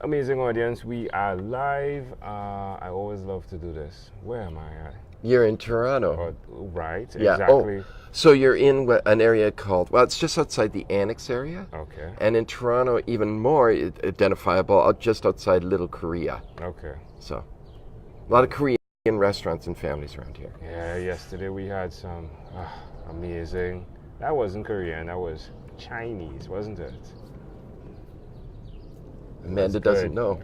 Amazing audience, we are live. I always love to do this. Where am I at? You're in Toronto. Right, Yeah. exactly. Oh, so you're in an area called, well, it's just outside the Annex area. Okay. And in Toronto, even more identifiable, just outside Little Korea. Okay. So, a lot of Korean restaurants and families around here. Yeah, yesterday we had some amazing, that wasn't Korean, that was Chinese, wasn't it? Amanda doesn't know.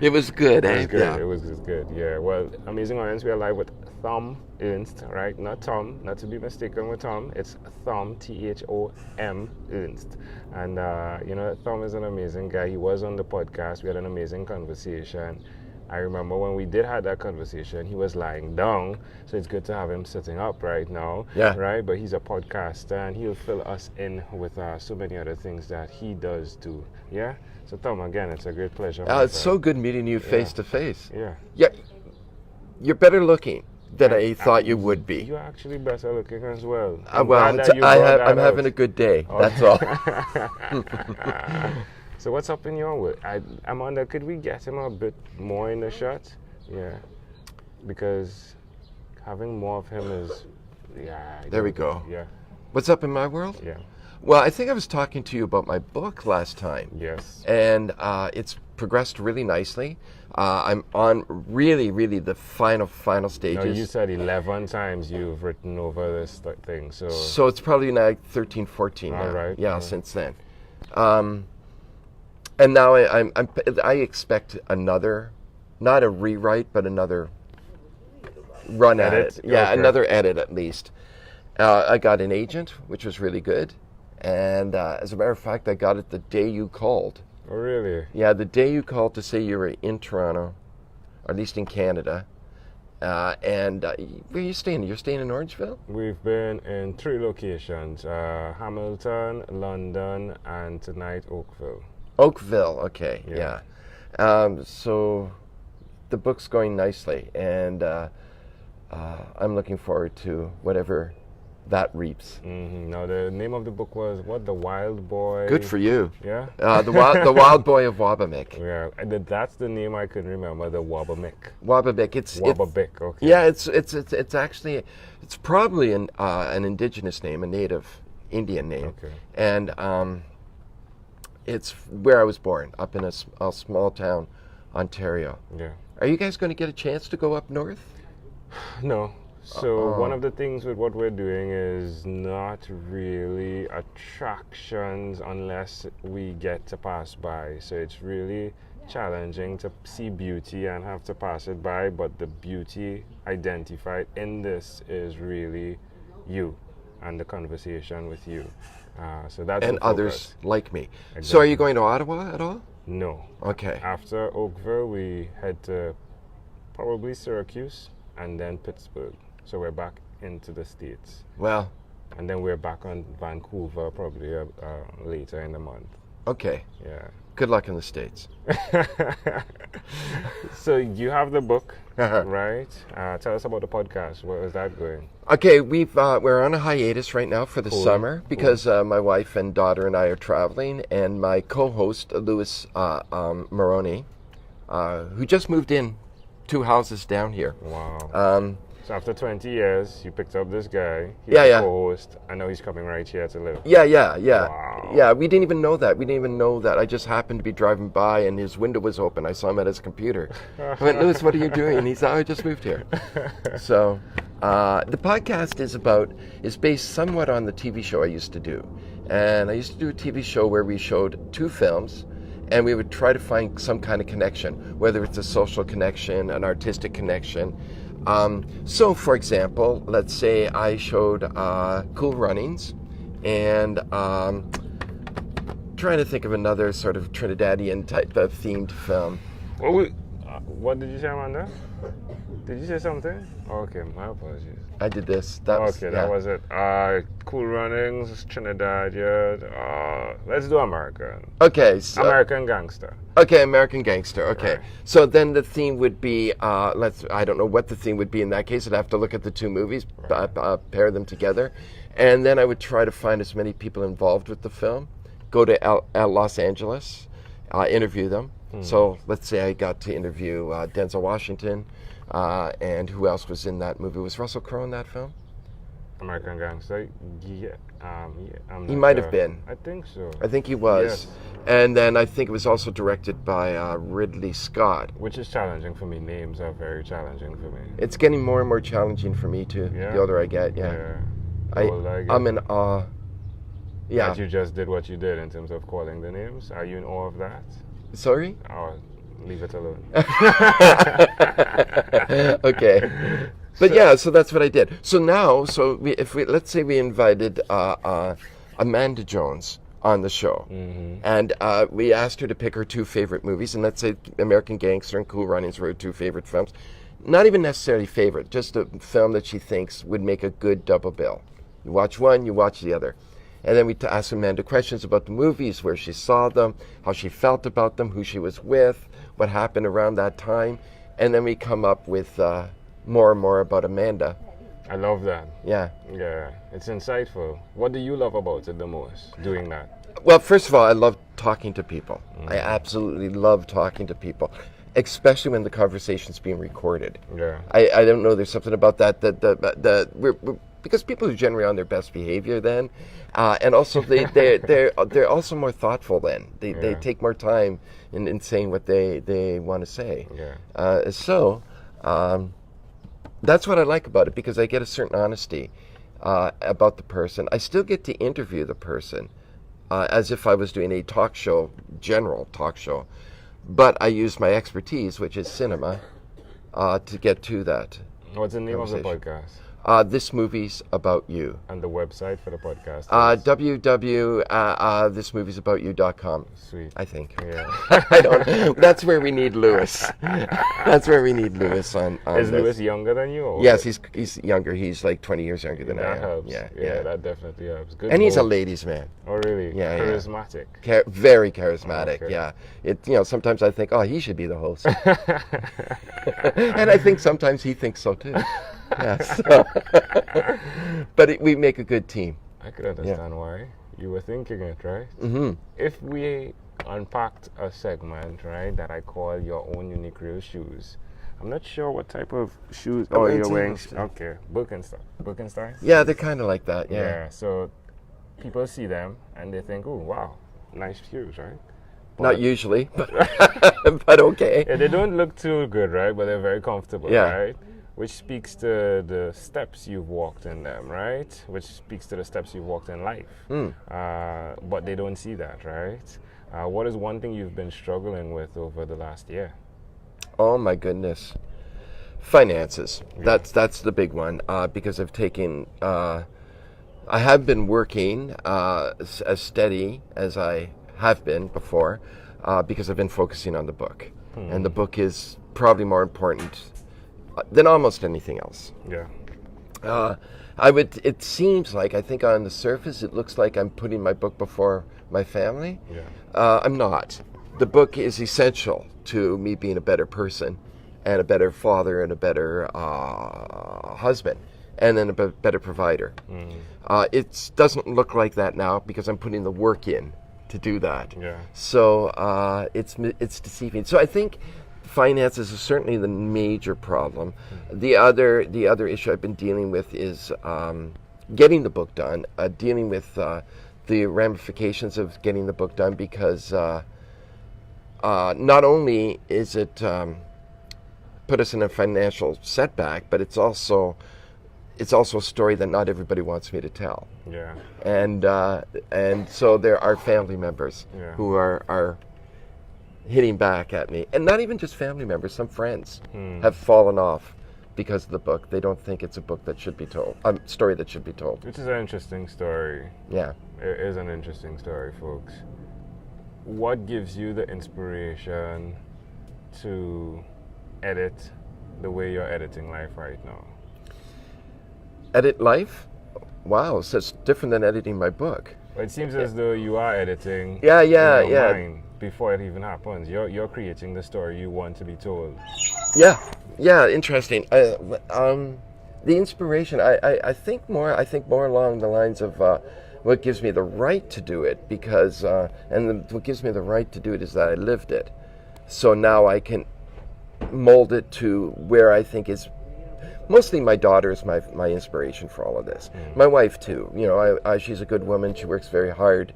It was good, eh? It was good. Yeah. It was good. Yeah. Well, amazing audience. We are live with Thom Ernst, right? Not Tom, not to be mistaken with Tom. It's Thom, Thom Ernst. And Thom is an amazing guy. He was on the podcast. We had an amazing conversation. I remember when we did have that conversation, he was lying down, so it's good to have him sitting up right now. Yeah. Right? But he's a podcaster, and he'll fill us in with so many other things that he does too. Yeah? So, Thom, again, it's a great pleasure. It's so good meeting you face to face. Yeah. Yeah. You're better looking than I thought you would be. You're actually better looking as well. I'm having a good day. Oh. That's all. So what's up in your world? Amanda, could we get him a bit more in the shot? Yeah, because having more of him is, There we go. Yeah. What's up in my world? Yeah. Well, I think I was talking to you about my book last time. Yes. And it's progressed really nicely. I'm on really the final stages. No, you said 11 times you've written over this thing, so... So it's probably like 13, 14 now. All right. Yeah, since then. And now I expect another, not a rewrite, but another run at it. Yeah, okay. Another edit at least. I got an agent, which was really good. And as a matter of fact, I got it the day you called. Oh, really? Yeah, the day you called to say you were in Toronto, or at least in Canada. And where are you staying? You're staying in Orangeville? We've been in 3 locations, Hamilton, London, and tonight Oakville. Oakville, okay, yeah. So the book's going nicely, and I'm looking forward to whatever that reaps. Mm-hmm. Now, the name of the book was what? The Wild Boy? Good for you. Yeah? The Wild Boy of Wabamek. Yeah, that's the name I could remember, the Wabamek. Wabamek. Wabamek, okay. Yeah, it's actually, it's probably an indigenous name, a native Indian name. Okay. And it's where I was born, up in a small town, Ontario. Yeah. Are you guys going to get a chance to go up north? No. So one of the things with what we're doing is not really attractions unless we get to pass by. So it's really challenging to see beauty and have to pass it by, but the beauty identified in this is really you and the conversation with you. So that's and the focus. Others like me. Exactly. So are you going to Ottawa at all? No. Okay. After Oakville, we head to probably Syracuse and then Pittsburgh. So we're back into the States. Well. And then we're back on Vancouver probably later in the month. Okay. Yeah. Good luck in the States. So you have the book, right? Tell us about the podcast. Where is that going? Okay, we're on a hiatus right now for the summer because my wife and daughter and I are traveling, and my co-host Louis Maroney, who just moved in 2 houses down here. Wow. So after 20 years, you picked up this guy. He's a co-host. I know he's coming right here to live. Yeah. Wow. Yeah, we didn't even know that. I just happened to be driving by and his window was open. I saw him at his computer. I went, Louis, what are you doing? And he said, I just moved here. So the podcast is based somewhat on the TV show I used to do. And I used to do a TV show where we showed 2 films, and we would try to find some kind of connection, whether it's a social connection, an artistic connection. So, for example, let's say I showed Cool Runnings, and trying to think of another sort of Trinidadian type of themed film. What did you say, Amanda? Did you say something? Okay, my apologies. I did this. That was it. Cool Runnings, Trinidad, let's do American. Okay. So, American Gangster. Okay, American Gangster. Okay. Right. So then the theme would be, I don't know what the theme would be in that case. I'd have to look at the 2 movies, pair them together. And then I would try to find as many people involved with the film go to Los Angeles, interview them. So let's say I got to interview Denzel Washington, and who else was in that movie? Was Russell Crowe in that film? American Gangster. Yeah. He might have been. I think so. I think he was. Yes. And then I think it was also directed by Ridley Scott. Which is challenging for me. Names are very challenging for me. It's getting more and more challenging for me too. Yeah. The older I get, yeah. I'm in awe. Yeah. That you just did what you did in terms of calling the names. Are you in awe of that? Sorry? Oh, leave it alone. Okay. But yeah, so that's what I did. So now, let's say we invited Amanda Jones on the show, and we asked her to pick her 2 favorite movies, and let's say American Gangster and Cool Runnings were her 2 favorite films. Not even necessarily favorite, just a film that she thinks would make a good double bill. You watch one, you watch the other. And then we asked Amanda questions about the movies, where she saw them, how she felt about them, who she was with, what happened around that time. And then we come up with more and more about Amanda. I love that. Yeah. Yeah, it's insightful. What do you love about it the most, doing that? Well, first of all, I love talking to people. I absolutely love talking to people, especially when the conversation's being recorded. Yeah. I don't know, there's something about that we're because people are generally on their best behavior then, and also they're also more thoughtful then. They take more time in saying what they want to say. Yeah. That's what I like about it, because I get a certain honesty about the person. I still get to interview the person as if I was doing a talk show, general talk show, but I use my expertise, which is cinema, to get to that. What's the name of the podcast? This Movie's About You. And the website for the podcast? thismoviesaboutYou.com. Sweet. I think. Yeah. I don't. That's where we need Lewis. That's where we need Lewis on Is this. Lewis younger than you? Or Yes, he's younger. He's like 20 years younger than I that am. helps. Yeah, That definitely helps. Good. And he's a move. ladies' man. Oh, really? Yeah, yeah. Charismatic. Very charismatic. Okay. Yeah. Sometimes I think, oh, he should be the host. And I think sometimes he thinks so too. Yes. But we make a good team. I could understand why. You were thinking it, right? Mm-hmm. If we unpacked a segment, right, that I call Your Own Unique Real Shoes, I'm not sure what type of shoes. Oh, you're wearing. Okay, Birkenstocks? Yeah, they're kind of like that, yeah. So people see them and they think, oh, wow, nice shoes, right? Not usually, but, but okay. Yeah, they don't look too good, right? But they're very comfortable, right? Which speaks to the steps you've walked in them, right? Which speaks to the steps you've walked in life. But they don't see that, right? What is one thing you've been struggling with over the last year? Oh my goodness, finances. Yeah. That's the big one, because I've taken. I have been working as steady as I have been before, because I've been focusing on the book, and the book is probably more important than almost anything else. Yeah. It seems like, I think on the surface it looks like I'm putting my book before my family. Yeah. I'm not. The book is essential to me being a better person, and a better father, and a better husband, and then a better provider. It doesn't look like that now because I'm putting the work in to do that. Yeah. So it's deceiving. So I think finances is certainly the major problem. The other issue I've been dealing with is getting the book done, dealing with the ramifications of getting the book done, because not only is it put us in a financial setback, but it's also a story that not everybody wants me to tell. Yeah. And so there are family members who are hitting back at me, and not even just family members. Some friends have fallen off because of the book. They don't think it's a book that should be told, a story that should be told. Which is an interesting story. Yeah. It is an interesting story, folks. What gives you the inspiration to edit the way you're editing life right now? Edit life? Wow, so it's different than editing my book. Well, it seems as though you are editing Yeah. mind before it even happens. You're creating the story you want to be told. Yeah, interesting. The inspiration, I think more along the lines of What gives me the right to do it, because what gives me the right to do it is that I lived it. So now I can mold it to where I think is. Mostly my daughter is my inspiration for all of this. My wife too. You know, she's a good woman. She works very hard.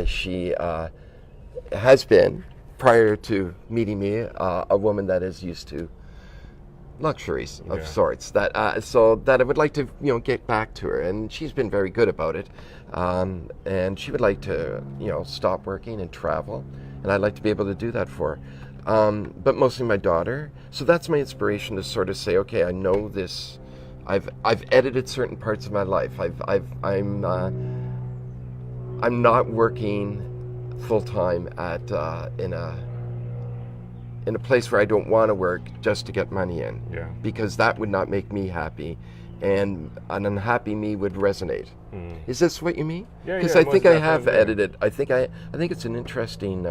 She has been, prior to meeting me, a woman that is used to luxuries of sorts. So that I would like to, get back to her, and she's been very good about it. And she would like to, stop working and travel, and I'd like to be able to do that for her. But mostly my daughter. So that's my inspiration, to sort of say, okay, I know this. I've edited certain parts of my life. I'm not working full time at in a place where I don't want to work just to get money in. Yeah. Because that would not make me happy, and an unhappy me would resonate. Is this what you mean? Yeah. Because I think I have edited. I think it's an interesting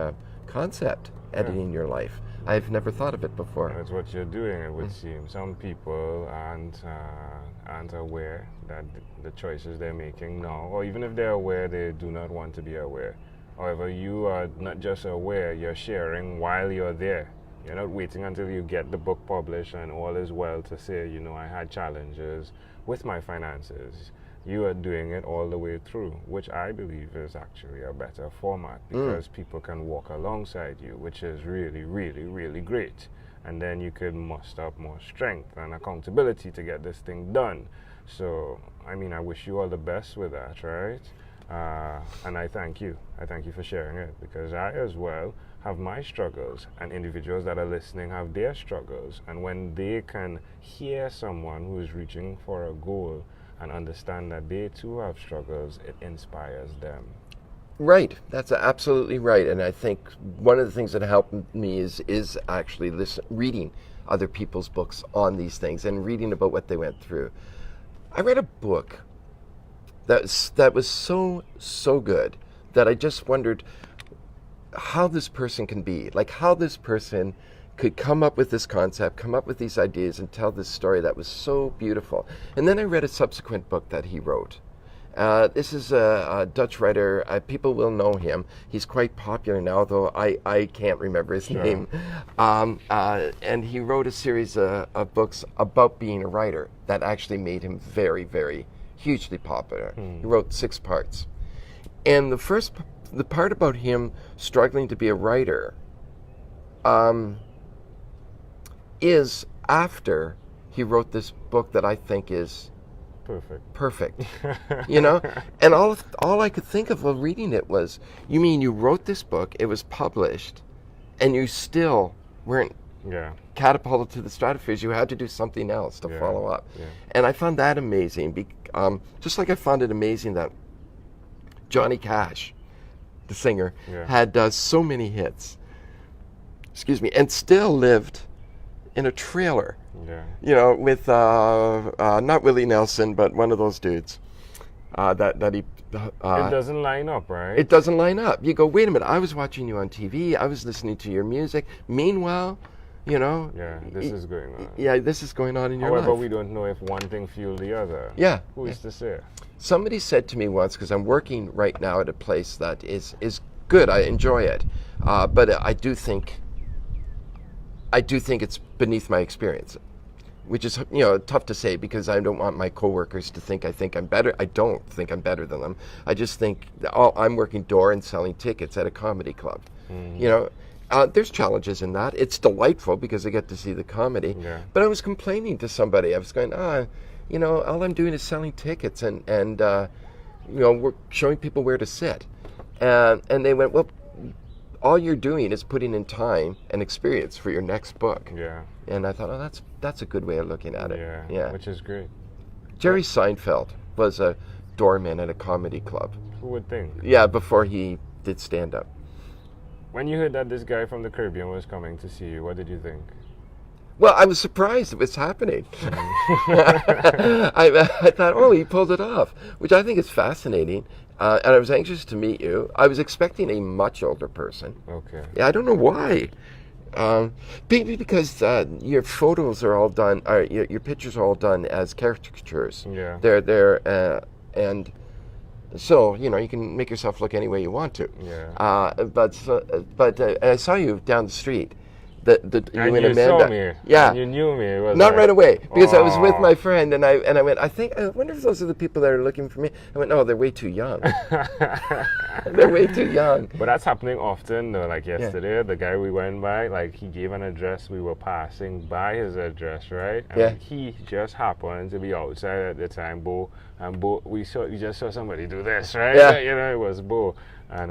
concept. Editing your life. I've never thought of it before. That's what you're doing, it would seem. Some people aren't aware that the choices they're making now, or even if they're aware, they do not want to be aware. However, you are not just aware, you're sharing while you're there. You're not waiting until you get the book published and all is well to say, I had challenges with my finances. You are doing it all the way through, which I believe is actually a better format, because people can walk alongside you, which is really, really, really great. And then you could muster up more strength and accountability to get this thing done. So, I wish you all the best with that, right? And I thank you. I thank you for sharing it, because I as well have my struggles, and individuals that are listening have their struggles. And when they can hear someone who is reaching for a goal and understand that they too have struggles, it inspires them. Right, that's absolutely right. And I think one of the things that helped me is actually reading other people's books on these things and reading about what they went through. I read a book that was so good that I just wondered how this person can be, like how this person could come up with this concept, come up with these ideas, and tell this story that was so beautiful. And then I read a subsequent book that he wrote. This is a Dutch writer. People will know him. He's quite popular now, though I can't remember his name. And he wrote a series of books about being a writer that actually made him very, very hugely popular. He wrote 6 parts. And the part about him struggling to be a writer is after he wrote this book that I think is perfect. And all I could think of while reading it was, you mean you wrote this book, it was published, and you still weren't catapulted to the stratosphere? You had to do something else to follow up. And I found that amazing, just like I found it amazing that Johnny Cash, the singer, had so many hits, and still lived in a trailer, with not Willie Nelson, but one of those dudes that he. It doesn't line up, right? It doesn't line up. You go, wait a minute, I was watching you on TV, I was listening to your music. Meanwhile, this is going on. Yeah, this is going on in your life. However, we don't know if one thing fueled the other. Yeah. Who is to say? Somebody said to me once, because I'm working right now at a place that is good, I enjoy it, but I do think it's beneath my experience, which is tough to say, because I don't want my coworkers to think I think I'm better. I don't think I'm better than them. I just think I'm working door and selling tickets at a comedy club. There's challenges in that. It's delightful because I get to see the comedy. But I was complaining to somebody. I was going, all I'm doing is selling tickets and we're showing people where to sit. And they went, well, all you're doing is putting in time and experience for your next book. And I thought, that's a good way of looking at it. Which is great. Jerry Seinfeld was a doorman at a comedy club. Who would think? Yeah, before he did stand-up. When you heard that this guy from the Caribbean was coming to see you, what did you think? Well, I was surprised it was happening. I thought, he pulled it off, which I think is fascinating. And I was anxious to meet you. I was expecting a much older person. Okay. Yeah, I don't know why. Maybe because your photos are all done, your pictures are all done as caricatures. Yeah. They're and So, you can make yourself look any way you want to. Yeah. But I saw you down the street. You And and you Amanda. saw me. Yeah. And you knew me. It was Not like, right away, because I was with "Aw." my friend, and I went, I wonder if those are the people that are looking for me. I went, no, they're way too young. They're way too young. But that's happening often though. Like yesterday, the guy we went by, like he gave an address. We were passing by his address, right? And Yeah. he just happened to be outside at the time, Bo. And Bo, we just saw somebody do this, right? Yeah. It was Bo. And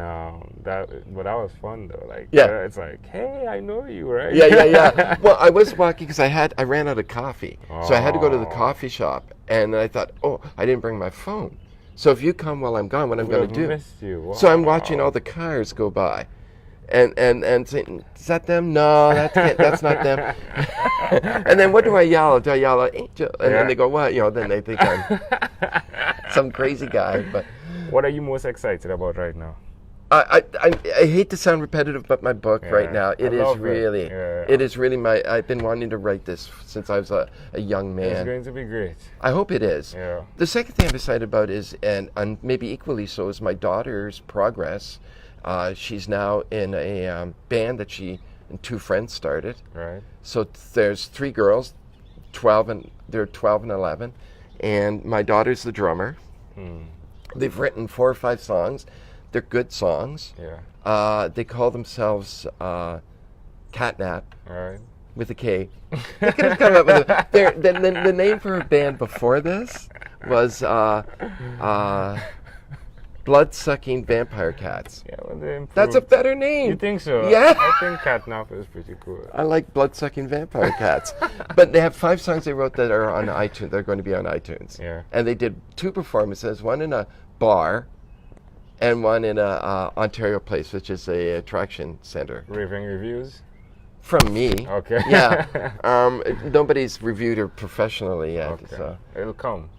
that was fun though. Like, Yeah. it's like, hey, I know you, right? Yeah. Well, I was walking because I ran out of coffee, so I had to go to the coffee shop, and I thought, oh, I didn't bring my phone. So if you come while I'm gone, what I'm going to do? Missed you. Wow. So I'm watching all the cars go by, and saying, is that them? No, that's not them. And then what do I yell? Do I yell, Angel? And then they go, what? Then they think I'm some crazy guy. But what are you most excited about right now? I hate to sound repetitive, but my book right now, it is really, I've been wanting to write this since I was a young man. It's going to be great. I hope it is. Yeah. The second thing I'm excited about is, and maybe equally so, is my daughter's progress. She's now in a band that she and two friends started. Right. So there's three girls, they're 12 and 11, and my daughter's the drummer. They've written 4 or 5 songs. They're good songs. Yeah. They call themselves Catnap All right. with a K. They could have come up with the name for a band before this was Blood-Sucking Vampire Cats. Yeah, well, they improved. That's a better name. You think so? Yeah. I think Catnap is pretty cool. I like Blood-Sucking Vampire Cats. But they have 5 songs they wrote that are on iTunes. They're going to be on iTunes. Yeah. And they did 2 performances, one in a bar and one in a Ontario Place, which is a attraction center. Raving reviews? From me. Okay. Yeah. Nobody's reviewed her professionally yet. Okay. So. It'll come.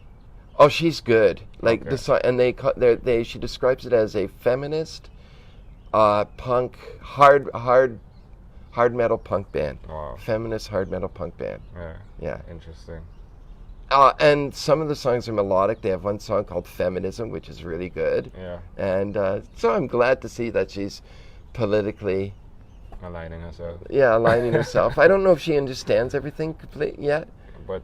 Oh, she's good. Like Okay. the song, and she describes it as a feminist, punk, hard metal punk band. Wow. Feminist hard metal punk band. Yeah. Yeah. Interesting. And some of the songs are melodic. They have one song called Feminism, which is really good. Yeah. And so I'm glad to see that she's politically, Aligning herself. aligning herself. I don't know if she understands everything completely yet. But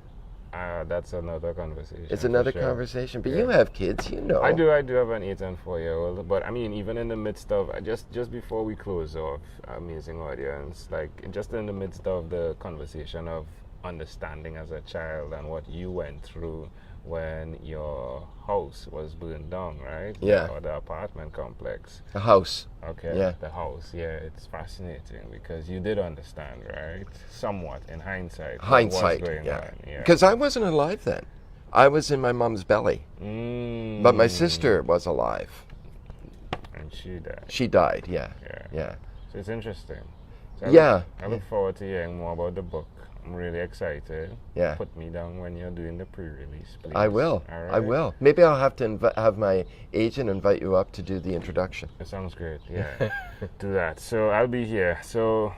that's another conversation. It's for another sure. conversation. But Yeah. you have kids, you know. I do have an 8 and 4-year-old, but I mean, even in the midst of just before we close off, amazing audience, like just in the midst of the conversation of understanding as a child and what you went through when your house was burned down, right? Yeah. Or the apartment complex. A house. Okay. Yeah. The house. Yeah, it's fascinating because you did understand, right? Somewhat in hindsight. what was Hindsight, going yeah. on. Yeah. Because I wasn't alive then. I was in my mom's belly. But my sister was alive. And she died. She died, yeah. Yeah. So it's interesting. So I look forward to hearing more about the book. I'm really excited. Yeah. Put me down when you're doing the pre-release, please. I will. All right? I will. Maybe I'll have to have my agent invite you up to do the introduction. It sounds great. Yeah. Do that. So I'll be here. So,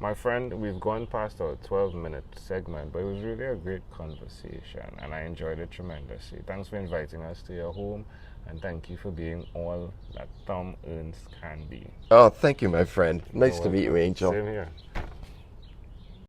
my friend, we've gone past our 12-minute segment, but it was really a great conversation, and I enjoyed it tremendously. Thanks for inviting us to your home, and thank you for being all that Thom Ernst can be. Oh, thank you, my friend. Nice You're to meet you, welcome. Angel. Same here.